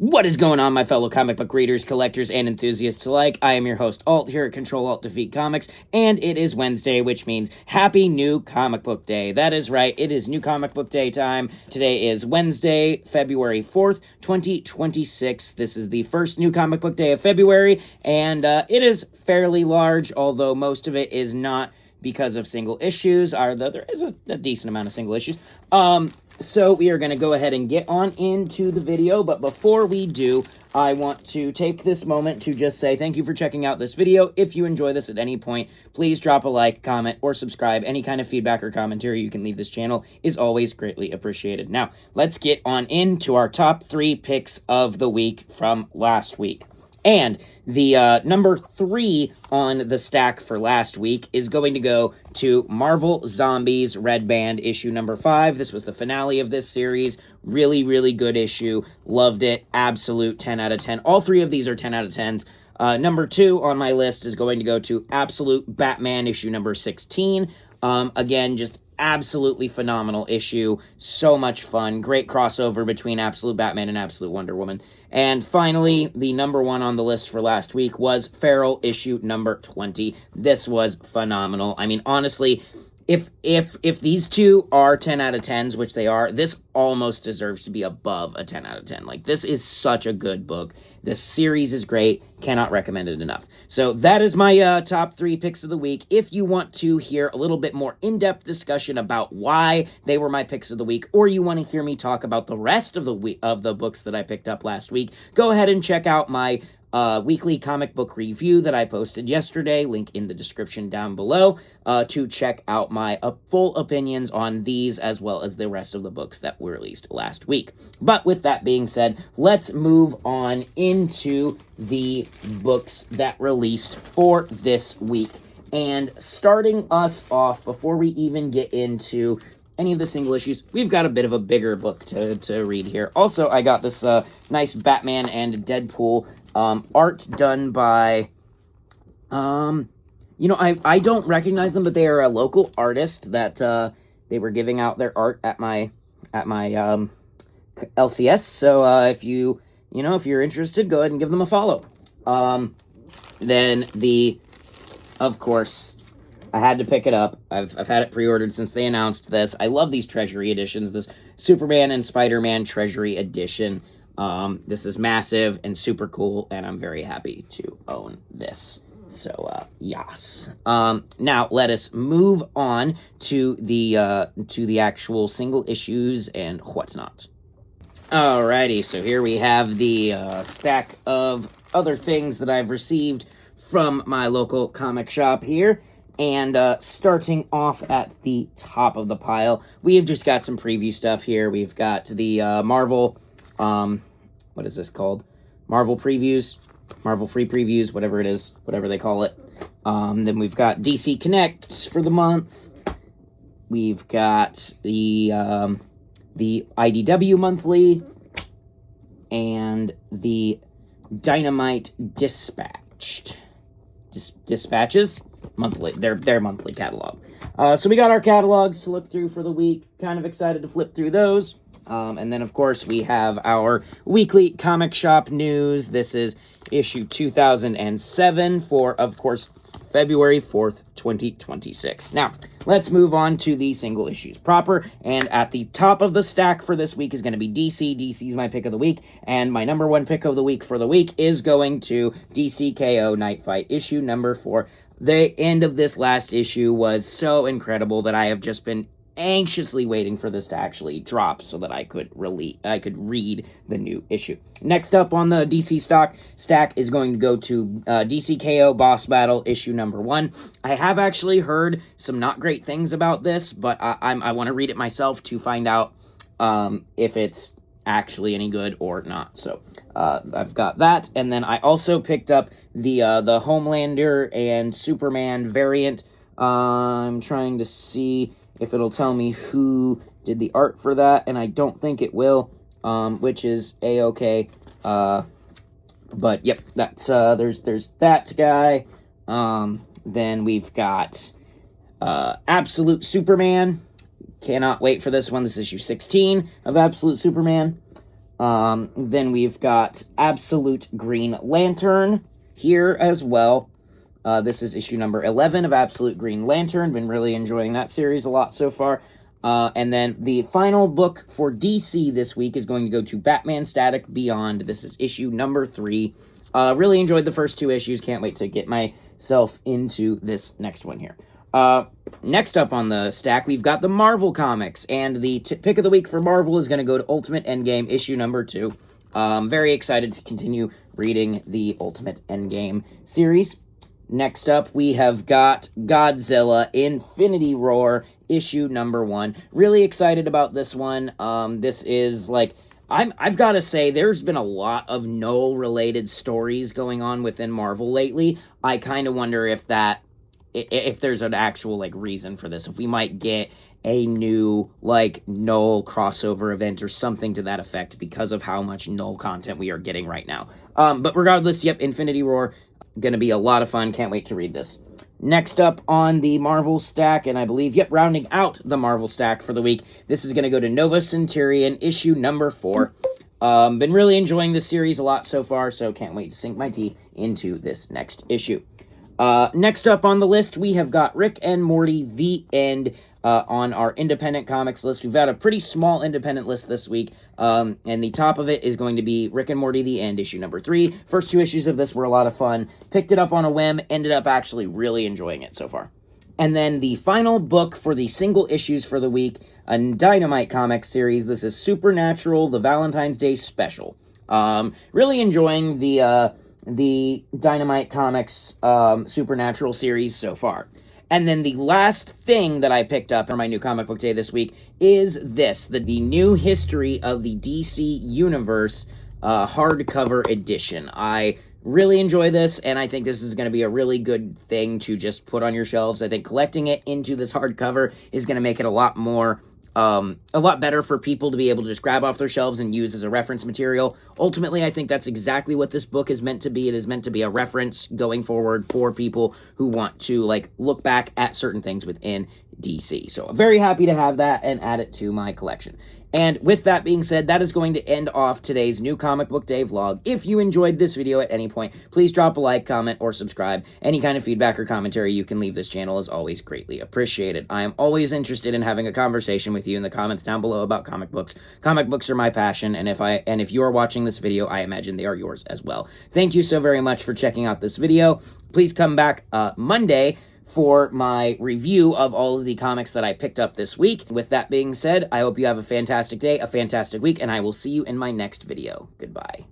What is going on, my fellow comic book readers, collectors, and enthusiasts alike? I am your host, Alt, here at Control-Alt-Defeat Comics, and it is Wednesday, which means Happy New Comic Book Day. That is right, it is New Comic Book Day time. Today is Wednesday, February 4th, 2026. This is the first New Comic Book Day of February, and it is fairly large, although most of it is not because of single issues, although there is a decent amount of single issues. So we are going to go ahead and get on into the video, but before we do, I want to take this moment to just say thank you for checking out this video. If you enjoy this at any point, please drop a like, comment, or subscribe. Any kind of feedback or commentary you can leave this channel is always greatly appreciated. Now, let's get on into our top 3 picks of the week from last week. And the number 3 on the stack for last week is going to go to Marvel Zombies Red Band issue number 5. This was the finale of this series. Really, really good issue. Loved it. Absolute 10 out of 10. All 3 of these are 10 out of 10s. Number 2 on my list is going to go to Absolute Batman issue number 16. Again, just absolutely phenomenal issue. So much fun. Great crossover between Absolute Batman and Absolute Wonder Woman. And finally, the number 1 on the list for last week was Feral issue number 20. This was phenomenal. I mean, honestly, if these two are 10 out of 10s, which they are, this almost deserves to be above a 10 out of 10. Like, this is such a good book. This series is great. Cannot recommend it enough. So that is my top 3 picks of the week. If you want to hear a little bit more in-depth discussion about why they were my picks of the week, or you want to hear me talk about the rest of the books that I picked up last week, go ahead and check out my weekly comic book review that I posted yesterday, link in the description down below, to check out my full opinions on these as well as the rest of the books that were released last week. But with that being said, let's move on into the books that released for this week. And starting us off, before we even get into any of the single issues, we've got a bit of a bigger book to read here. Also, I got this nice Batman and Deadpool art done by, I don't recognize them, but they are a local artist that, they were giving out their art at my LCS, so, if you're interested, go ahead and give them a follow. Then of course, I had to pick it up. I've had it pre-ordered since they announced this. I love these Treasury editions, this Superman and Spider-Man Treasury edition. This is massive and super cool, and I'm very happy to own this. So, yes. Now, let us move on to the actual single issues and whatnot. Alrighty, so here we have the stack of other things that I've received from my local comic shop here. And starting off at the top of the pile, we have just got some preview stuff here. We've got the Marvel, what is this called? Marvel previews, Marvel free previews, whatever it is, whatever they call it. Then we've got DC Connect for the month. We've got the IDW monthly and the Dynamite Dispatched. Dispatches? Monthly, their monthly catalog. So we got our catalogs to look through for the week. Kind of excited to flip through those. And then, of course, we have our weekly comic shop news. This is issue 2007 for, of course, February 4th, 2026. Now, let's move on to the single issues proper. And at the top of the stack for this week is going to be DC. DC is my pick of the week. And my number 1 pick of the week for the week is going to DC KO Night Fight issue number 4. The end of this last issue was so incredible that I have just been anxiously waiting for this to actually drop so that I could read the new issue. Next up on the DC stack is going to go to DC KO Boss Battle issue number 1. I have actually heard some not great things about this, but I want to read it myself to find out if it's actually any good or not. So I've got that, and then I also picked up the Homelander and Superman variant. I'm trying to see if it'll tell me who did the art for that, and I don't think it will, which is a-okay. But yep, that's there's that guy. Then we've got Absolute Superman. Cannot wait for this one. This is issue 16 of Absolute Superman. Then we've got Absolute Green Lantern here as well. This is issue number 11 of Absolute Green Lantern. Been really enjoying that series a lot so far. And then the final book for DC this week is going to go to Batman Static Beyond. This is issue number 3. Really enjoyed the first 2 issues. Can't wait to get myself into this next one here. Next up on the stack, we've got the Marvel Comics, and the pick of the week for Marvel is going to go to Ultimate Endgame, issue number 2. Very excited to continue reading the Ultimate Endgame series. Next up, we have got Godzilla Infinity Roar, issue number 1. Really excited about this one. This is, like, I've got to say, there's been a lot of Knull-related stories going on within Marvel lately. I kind of wonder if there's an actual, like, reason for this. If we might get a new, like, Knull crossover event or something to that effect because of how much Knull content we are getting right now. But regardless, yep, Infinity Roar, gonna be a lot of fun. Can't wait to read this. Next up on the Marvel stack, and I believe, yep, rounding out the Marvel stack for the week, this is gonna go to Nova Centurion, issue number 4. Been really enjoying this series a lot so far, so can't wait to sink my teeth into this next issue. Next up on the list, we have got Rick and Morty, The End, on our independent comics list. We've got a pretty small independent list this week, and the top of it is going to be Rick and Morty, The End, issue number 3. First 2 issues of this were a lot of fun. Picked it up on a whim, ended up actually really enjoying it so far. And then the final book for the single issues for the week, a Dynamite Comics series. This is Supernatural, the Valentine's Day Special. Really enjoying the Dynamite Comics Supernatural series so far. And then the last thing that I picked up for my new comic book day this week is this, the new history of the DC Universe hardcover edition. I really enjoy this, and I think this is going to be a really good thing to just put on your shelves. I think collecting it into this hardcover is going to make it a lot better for people to be able to just grab off their shelves and use as a reference material. Ultimately, I think that's exactly what this book is meant to be. It is meant to be a reference going forward for people who want to, like, look back at certain things within DC. So I'm very happy to have that and add it to my collection. And with that being said, that is going to end off today's new Comic Book Day vlog. If you enjoyed this video at any point, please drop a like, comment, or subscribe. Any kind of feedback or commentary you can leave this channel is always greatly appreciated. I am always interested in having a conversation with you in the comments down below about comic books. Comic books are my passion, and if you are watching this video, I imagine they are yours as well. Thank you so very much for checking out this video. Please come back Monday for my review of all of the comics that I picked up this week. With that being said, I hope you have a fantastic day, a fantastic week, and I will see you in my next video. Goodbye.